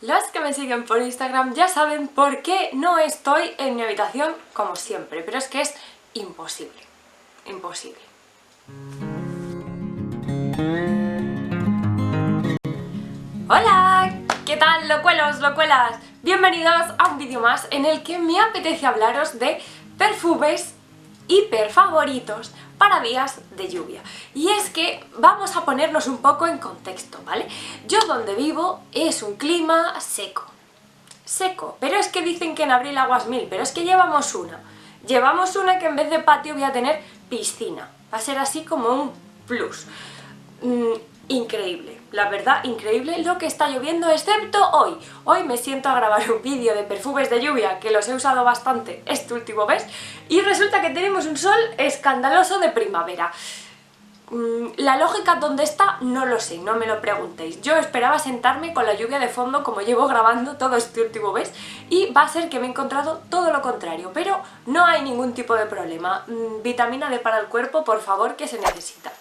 Los que me siguen por Instagram ya saben por qué no estoy en mi habitación como siempre, pero es que es imposible, imposible. ¡Hola! ¿Qué tal, locuelos, locuelas? Bienvenidos a un vídeo más en el que me apetece hablaros de perfumes hiper favoritos para días de lluvia. Y es que vamos a ponernos un poco en contexto, ¿vale? Yo donde vivo es un clima seco, pero es que dicen que en abril aguas mil, pero es que llevamos una que en vez de patio voy a tener piscina, va a ser así como un plus. Increíble, la verdad, increíble lo que está lloviendo, excepto hoy me siento a grabar un vídeo de perfumes de lluvia, que los he usado bastante este último mes, y resulta que tenemos un sol escandaloso de primavera. La lógica dónde está no lo sé, no me lo preguntéis. Yo esperaba sentarme con la lluvia de fondo como llevo grabando todo este último mes y va a ser que me he encontrado todo lo contrario, pero no hay ningún tipo de problema. Vitamina D para el cuerpo, por favor, que se necesita.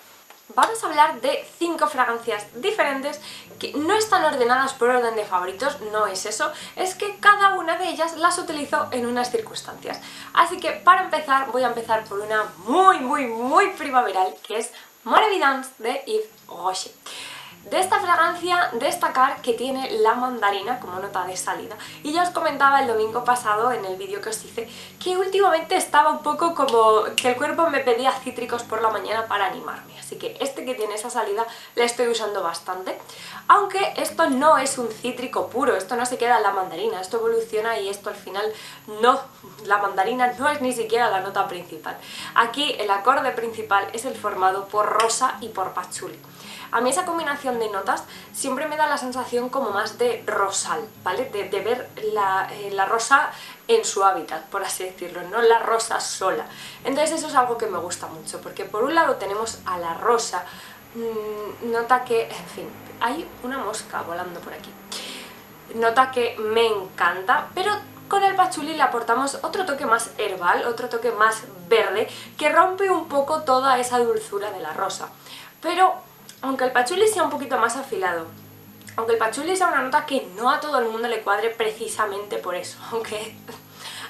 Vamos a hablar de 5 fragancias diferentes que no están ordenadas por orden de favoritos, no es eso, es que cada una de ellas las utilizo en unas circunstancias. Así que para empezar voy a empezar por una muy primaveral, que es Mon Evidence de Yves Rocher. De esta fragancia destacar que tiene la mandarina como nota de salida, y ya os comentaba el domingo pasado en el vídeo que os hice que últimamente estaba un poco como que el cuerpo me pedía cítricos por la mañana para animarme, así que este que tiene esa salida le estoy usando bastante, aunque esto no es un cítrico puro, esto no se queda en la mandarina, esto evoluciona y esto al final no, la mandarina no es ni siquiera la nota principal. Aquí el acorde principal es el formado por rosa y por patchouli. A mí esa combinación de notas siempre me da la sensación como más de rosal, ¿vale? De ver la rosa en su hábitat, por así decirlo, no la rosa sola. Entonces eso es algo que me gusta mucho, porque por un lado tenemos a la rosa, nota que, en fin, hay una mosca volando por aquí. Nota que me encanta, pero con el patchouli le aportamos otro toque más herbal, otro toque más verde, que rompe un poco toda esa dulzura de la rosa. Pero aunque el patchouli sea un poquito más afilado, aunque el patchouli sea una nota que no a todo el mundo le cuadre precisamente por eso, aunque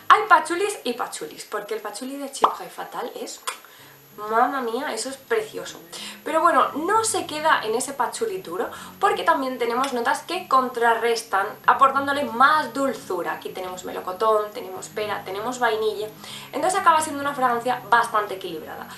hay patchoulis y patchoulis, porque el patchouli de Chypre Fatal es... mamma mía, eso es precioso. Pero bueno, no se queda en ese patchouli duro, porque también tenemos notas que contrarrestan, aportándole más dulzura. Aquí tenemos melocotón, tenemos pera, tenemos vainilla, entonces acaba siendo una fragancia bastante equilibrada.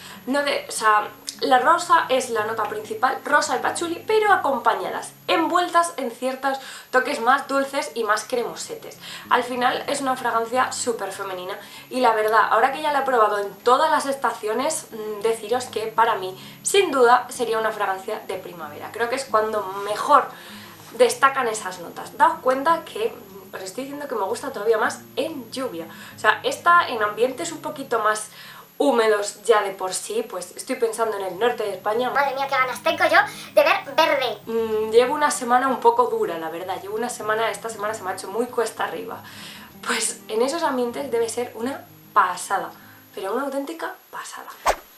La rosa es la nota principal, rosa y patchouli, pero acompañadas, envueltas en ciertos toques más dulces y más cremosetes. Al final es una fragancia súper femenina y la verdad, ahora que ya la he probado en todas las estaciones, deciros que para mí, sin duda, sería una fragancia de primavera. Creo que es cuando mejor destacan esas notas. Daos cuenta que os estoy diciendo que me gusta todavía más en lluvia. O sea, esta en ambientes un poquito más húmedos ya de por sí, pues estoy pensando en el norte de España. Madre mía, qué ganas tengo yo de ver verde. Llevo una semana un poco dura, la verdad. Esta semana se me ha hecho muy cuesta arriba. Pues en esos ambientes debe ser una pasada, pero una auténtica pasada.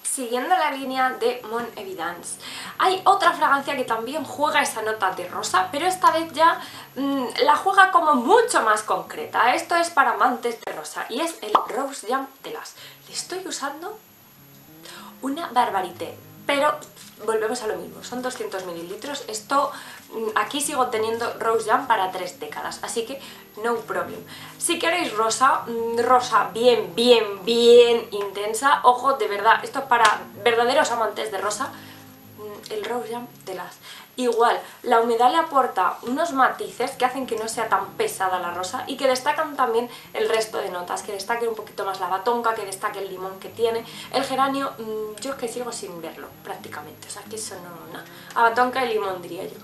Siguiendo la línea de Mon Evidence, hay otra fragancia que también juega esa nota de rosa, pero esta vez ya la juega como mucho más concreta. Esto es para amantes de rosa y es el Rose Jam de Las. Le estoy usando una barbarité, pero volvemos a lo mismo, son 200 mililitros, esto aquí sigo teniendo Rose Jam para 3 décadas, así que no problem. Si queréis rosa bien intensa, ojo, de verdad, esto es para verdaderos amantes de rosa, el Rose Jam de Las. Igual, la humedad le aporta unos matices que hacen que no sea tan pesada la rosa y que destacan también el resto de notas, que destaque un poquito más la batonca, que destaque el limón que tiene. El geranio, yo es que sigo sin verlo prácticamente, o sea que eso no, a batonca y limón diría yo.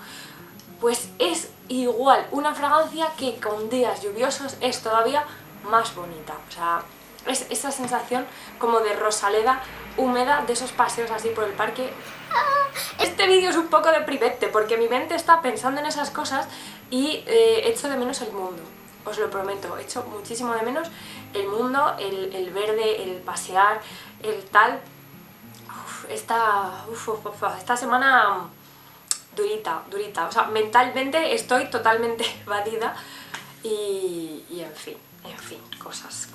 Pues es igual una fragancia que con días lluviosos es todavía más bonita, o sea, es esa sensación como de rosaleda húmeda, de esos paseos así por el parque. Este vídeo es un poco deprimente porque mi mente está pensando en esas cosas y echo de menos el mundo, os lo prometo, echo muchísimo de menos el mundo, el verde, el pasear, el tal. Esta semana durita, durita. O sea, mentalmente estoy totalmente evadida y en fin, cosas.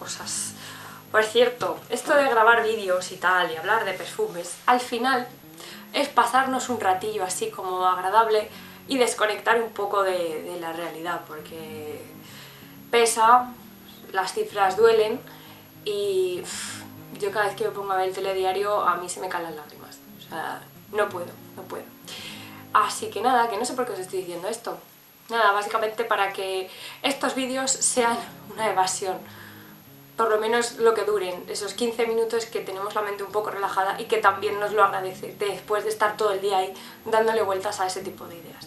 Por cierto, esto de grabar vídeos y tal y hablar de perfumes, al final es pasarnos un ratillo así como agradable y desconectar un poco de la realidad, porque pesa, las cifras duelen y yo cada vez que me pongo a ver el telediario a mí se me caen las lágrimas. O sea, no puedo. Así que nada, que no sé por qué os estoy diciendo esto. Nada, básicamente para que estos vídeos sean una evasión. Por lo menos lo que duren, esos 15 minutos que tenemos la mente un poco relajada y que también nos lo agradece después de estar todo el día ahí dándole vueltas a ese tipo de ideas.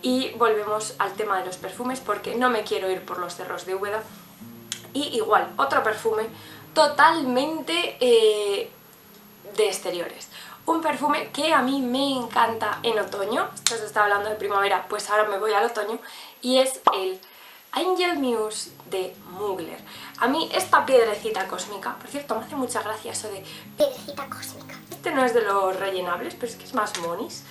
Y volvemos al tema de los perfumes porque no me quiero ir por los cerros de Úbeda. Y igual, otro perfume totalmente de exteriores. Un perfume que a mí me encanta en otoño. Esto se está hablando de primavera, pues ahora me voy al otoño. Y es el Angel Muse de Mugler. A mí esta piedrecita cósmica, por cierto, me hace mucha gracia eso de Piedrecita cósmica. este no es de los rellenables, pero es que es más monis.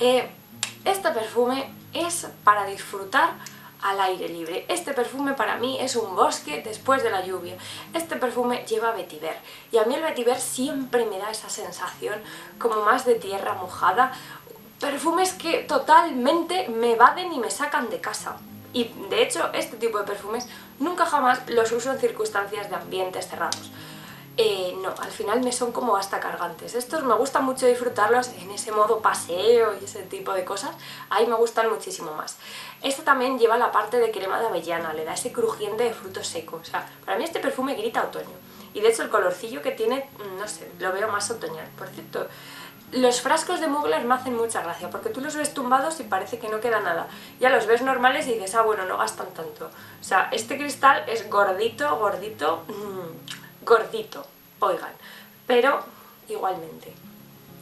Este perfume es para disfrutar al aire libre. Este perfume para mí es un bosque después de la lluvia. Este perfume lleva vetiver y a mí el vetiver siempre me da esa sensación como más de tierra mojada. Perfumes que totalmente me evaden y me sacan de casa. Y de hecho este tipo de perfumes nunca jamás los uso en circunstancias de ambientes cerrados. No, al final me son como hasta cargantes. Estos me gusta mucho disfrutarlos en ese modo paseo y ese tipo de cosas. Ahí me gustan muchísimo más. Este también lleva la parte de crema de avellana, le da ese crujiente de frutos secos. O sea, para mí este perfume grita otoño. Y de hecho el colorcillo que tiene, no sé, lo veo más otoñal. Por cierto, los frascos de Mugler me hacen mucha gracia porque tú los ves tumbados y parece que no queda nada. Ya los ves normales y dices, ah, bueno, no gastan tanto. O sea, este cristal es gordito, oigan, pero igualmente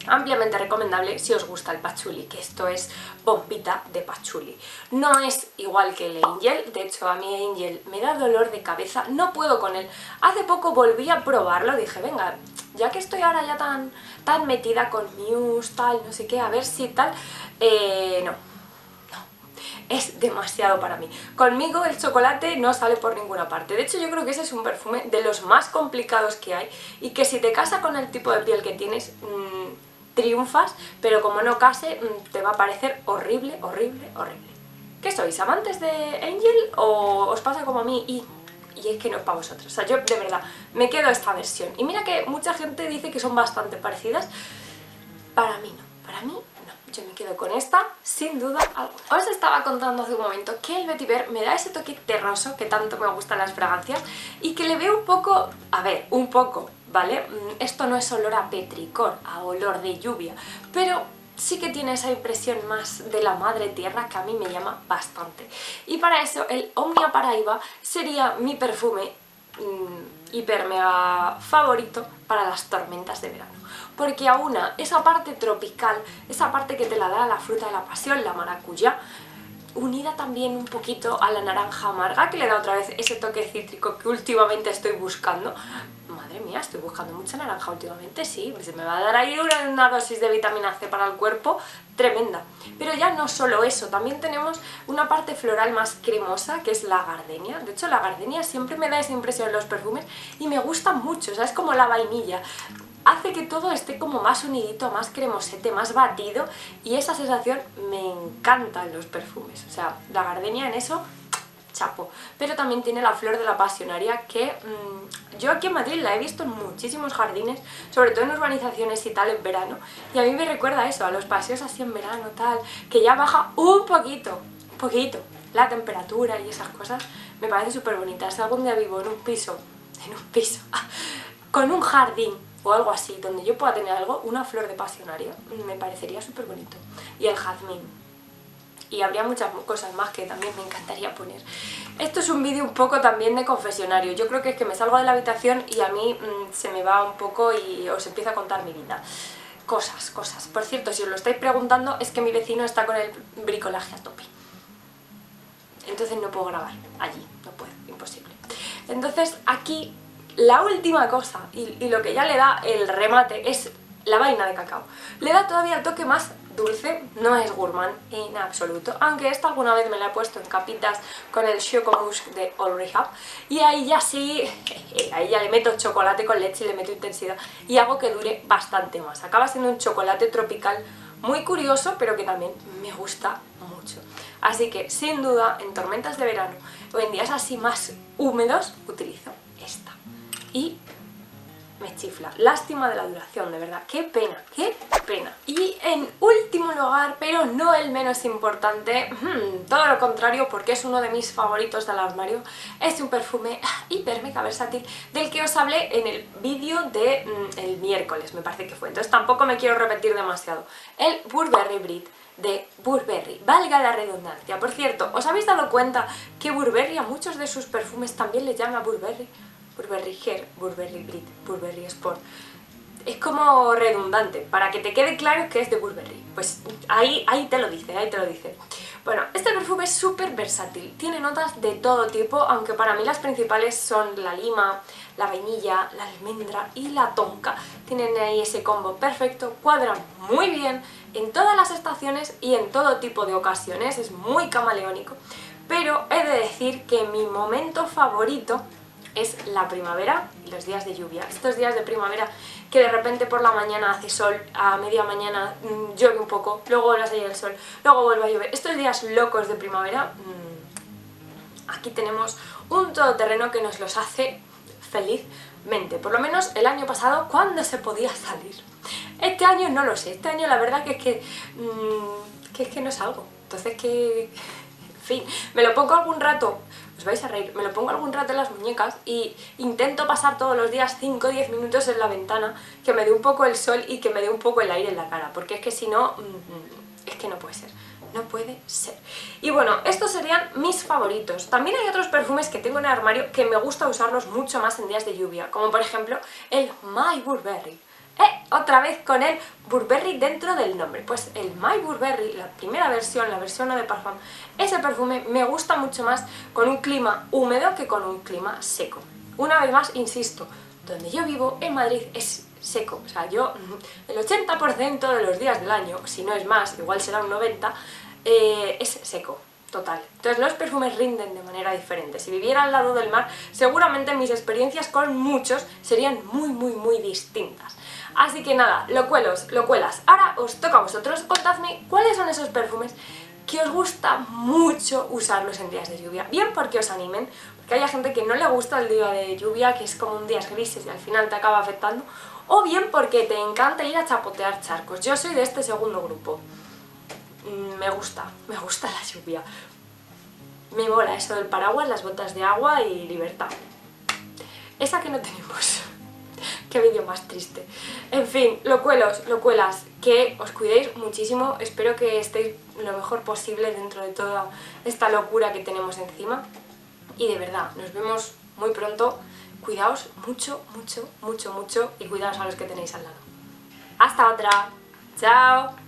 ampliamente recomendable si os gusta el patchouli, que esto es bombita de patchouli. No es igual que el Angel, de hecho a mí Angel me da dolor de cabeza, no puedo con él. Hace poco volví a probarlo, dije, venga, ya que estoy ahora ya tan metida con Muse, tal, no sé qué, a ver si tal, no. Es demasiado para mí. Conmigo el chocolate no sale por ninguna parte. De hecho yo creo que ese es un perfume de los más complicados que hay y que si te casa con el tipo de piel que tienes, triunfas, pero como no case, te va a parecer horrible. ¿Qué sois? ¿Amantes de Angel o os pasa como a mí y es que no es para vosotros? O sea, yo de verdad me quedo esta versión. Y mira que mucha gente dice que son bastante parecidas. Para mí no. Yo me quedo con esta, sin duda alguna. Os estaba contando hace un momento que el vetiver me da ese toque terroso que tanto me gustan las fragancias y que le veo un poco, ¿vale? Esto no es olor a petricor, a olor de lluvia, pero sí que tiene esa impresión más de la madre tierra que a mí me llama bastante. Y para eso el Omnia Paraiba sería mi perfume hiper mega favorito para las tormentas de verano. Porque aúna esa parte tropical, esa parte que te la da la fruta de la pasión, la maracuyá, unida también un poquito a la naranja amarga, que le da otra vez ese toque cítrico que últimamente estoy buscando. Madre mía, estoy buscando mucha naranja últimamente, sí, se me va a dar ahí una dosis de vitamina C para el cuerpo tremenda. Pero ya no solo eso, también tenemos una parte floral más cremosa, que es la gardenia. De hecho, la gardenia siempre me da esa impresión en los perfumes y me gusta mucho, o sea, es como la vainilla. Hace que todo esté como más unidito, más cremosete, más batido y esa sensación me encanta en los perfumes. O sea, la gardenia en eso, chapo. Pero también tiene la flor de la pasionaria que yo aquí en Madrid la he visto en muchísimos jardines, sobre todo en urbanizaciones y tal en verano. Y a mí me recuerda eso, a los paseos así en verano tal, que ya baja un poquito, la temperatura y esas cosas. Me parece súper bonita. Si algún día vivo en un piso, con un jardín o algo así, donde yo pueda tener algo, una flor de pasionaria, me parecería súper bonito. Y el jazmín. Y habría muchas cosas más que también me encantaría poner. Esto es un vídeo un poco también de confesionario. Yo creo que es que me salgo de la habitación y a mí se me va un poco y os empiezo a contar mi vida. Cosas. Por cierto, si os lo estáis preguntando, es que mi vecino está con el bricolaje a tope. Entonces no puedo grabar allí, no puedo, imposible. Entonces aquí la última cosa y lo que ya le da el remate es la vaina de cacao. Le da todavía el toque más dulce, no es gourmand en absoluto, aunque esta alguna vez me la he puesto en capitas con el Chocomusk de All Rehab, y ahí ya sí, ahí ya le meto chocolate con leche y le meto intensidad y hago que dure bastante más. Acaba siendo un chocolate tropical muy curioso, pero que también me gusta mucho. Así que sin duda en tormentas de verano o en días así más húmedos utilizo esta. Y me chifla. Lástima de la duración, de verdad. ¡Qué pena! ¡Qué pena! Y en último lugar, pero no el menos importante, todo lo contrario, porque es uno de mis favoritos del armario, es un perfume hiper mega versátil del que os hablé en el vídeo de el miércoles, me parece que fue. Entonces tampoco me quiero repetir demasiado. El Burberry Brit de Burberry, valga la redundancia. Por cierto, ¿os habéis dado cuenta que Burberry a muchos de sus perfumes también le llama Burberry? Burberry Hair, Burberry Brit, Burberry Sport. Es como redundante, para que te quede claro que es de Burberry. Pues ahí te lo dice, ahí te lo dice. Bueno, este perfume es súper versátil, tiene notas de todo tipo, aunque para mí las principales son la lima, la vainilla, la almendra y la tonka. Tienen ahí ese combo perfecto, cuadran muy bien en todas las estaciones y en todo tipo de ocasiones, es muy camaleónico. Pero he de decir que mi momento favorito es la primavera y los días de lluvia. Estos días de primavera que de repente por la mañana hace sol, a media mañana llueve un poco, luego vuelve a salir el sol, luego vuelve a llover. Estos días locos de primavera, aquí tenemos un todoterreno que nos los hace felizmente. Por lo menos el año pasado, cuando se podía salir. Este año no lo sé, este año la verdad que es que no salgo. Entonces que... en fin, me lo pongo algún rato, os vais a reír, me lo pongo algún rato en las muñecas y intento pasar todos los días 5 o 10 minutos en la ventana, que me dé un poco el sol y que me dé un poco el aire en la cara, porque es que si no, es que no puede ser. No puede ser. Y bueno, estos serían mis favoritos. También hay otros perfumes que tengo en el armario que me gusta usarlos mucho más en días de lluvia, como por ejemplo el My Burberry. Otra vez con el Burberry dentro del nombre. Pues el My Burberry, la primera versión, la versión Eau de Parfum, ese perfume me gusta mucho más con un clima húmedo que con un clima seco. Una vez más, insisto, donde yo vivo, en Madrid, es seco. O sea, yo el 80% de los días del año, si no es más, igual será un 90%, es seco. Total. Entonces los perfumes rinden de manera diferente. Si viviera al lado del mar, seguramente mis experiencias con muchos serían muy distintas. Así que nada, locuelos, locuelas. Ahora os toca a vosotros, contadme cuáles son esos perfumes que os gusta mucho usarlos en días de lluvia. Bien porque os animen, porque hay gente que no le gusta el día de lluvia, que es como un día grises y al final te acaba afectando, o bien porque te encanta ir a chapotear charcos. Yo soy de este segundo grupo. Me gusta la lluvia. Me mola eso del paraguas, las botas de agua y libertad. Esa que no tenemos. Qué vídeo más triste. En fin, locuelos, locuelas, que os cuidéis muchísimo. Espero que estéis lo mejor posible dentro de toda esta locura que tenemos encima. Y de verdad, nos vemos muy pronto. Cuidaos mucho y cuidaos a los que tenéis al lado. Hasta otra. Chao.